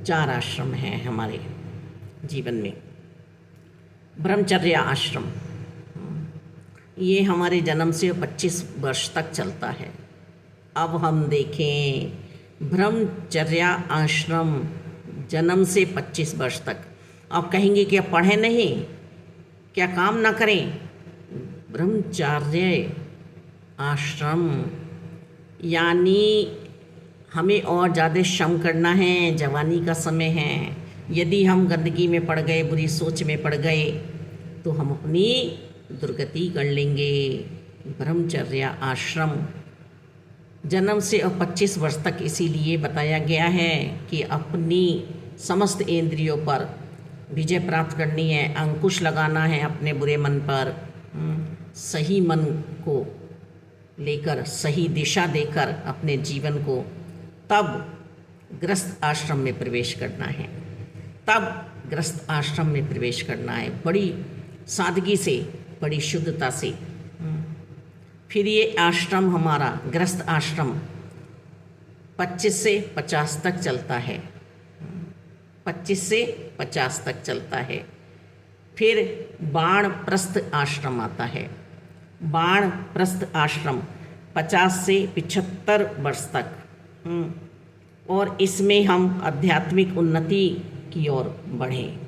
4 आश्रम हैं हमारे जीवन में। ब्रह्मचर्य आश्रम ये हमारे जन्म से 25 वर्ष तक चलता है। अब हम देखें ब्रह्मचर्य आश्रम जन्म से 25 वर्ष तक। अब कहेंगे कि अब पढ़ें नहीं, क्या काम ना करें? ब्रह्मचर्य आश्रम यानी हमें और ज़्यादा श्रम करना है। जवानी का समय है, यदि हम गंदगी में पड़ गए, बुरी सोच में पड़ गए, तो हम अपनी दुर्गति कर लेंगे। ब्रह्मचर्य आश्रम जन्म से और 25 वर्ष तक इसीलिए बताया गया है कि अपनी समस्त इंद्रियों पर विजय प्राप्त करनी है, अंकुश लगाना है अपने बुरे मन पर, सही मन को लेकर सही दिशा देकर अपने जीवन को, तब गृहस्थ आश्रम में प्रवेश करना है। तब गृहस्थ आश्रम में प्रवेश करना है बड़ी सादगी से, बड़ी शुद्धता से। फिर ये आश्रम हमारा गृहस्थ आश्रम 25 से 50 तक चलता है। 25 से 50 तक चलता है। फिर वानप्रस्थ आश्रम आता है। वानप्रस्थ आश्रम 50 से 75 वर्ष तक, और इसमें हम आध्यात्मिक उन्नति की ओर बढ़ें।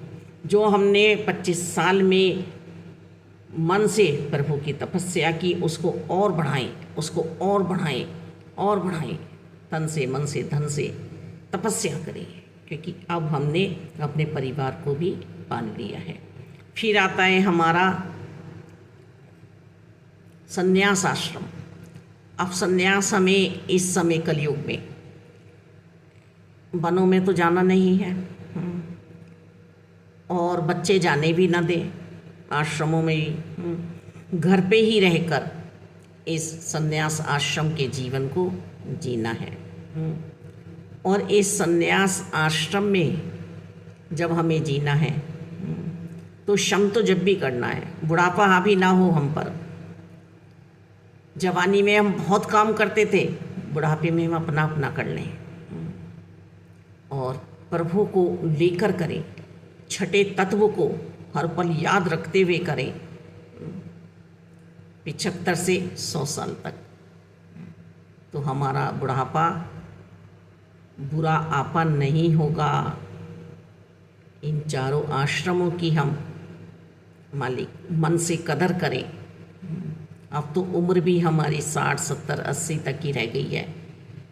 जो हमने 25 साल में मन से प्रभु की तपस्या की, उसको और बढ़ाएं, उसको और बढ़ाएं, और बढ़ाएं। तन से, मन से, धन से तपस्या करें, क्योंकि अब हमने अपने परिवार को भी पाल लिया है। फिर आता है हमारा संन्यास आश्रम। अब संन्यास हमें इस समय कलयुग में वनों में तो जाना नहीं है, और बच्चे जाने भी ना दें आश्रमों में ही, घर पे ही रहकर इस संन्यास आश्रम के जीवन को जीना है। और इस संन्यास आश्रम में जब हमें जीना है तो श्रम तो जब भी करना है, बुढ़ापा हावी ना हो हम पर। जवानी में हम बहुत काम करते थे, बुढ़ापे में हम अपना अपना कर लें और प्रभु को लेकर करें, छठे तत्व को हर पल याद रखते हुए करें। 75 से 100 साल तक तो हमारा बुढ़ापा बुरा आपा नहीं होगा। इन चारों आश्रमों की हम मालिक मन से कदर करें। अब तो उम्र भी हमारी 60, 70, 80 तक ही रह गई है,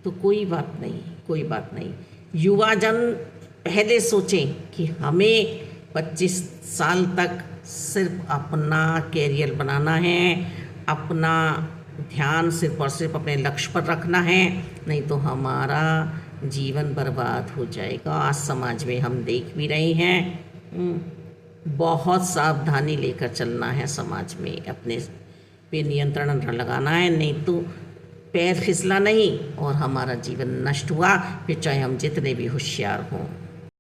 तो कोई बात नहीं, कोई बात नहीं। युवाजन पहले सोचें कि हमें 25 साल तक सिर्फ अपना कैरियर बनाना है, अपना ध्यान सिर्फ और सिर्फ अपने लक्ष्य पर रखना है, नहीं तो हमारा जीवन बर्बाद हो जाएगा। आज समाज में हम देख भी रहे हैं, बहुत सावधानी लेकर चलना है समाज में, अपने पे नियंत्रण लगाना है, नहीं तो पैर फिसला नहीं और हमारा जीवन नष्ट हुआ, फिर चाहे हम जितने भी होशियार हों।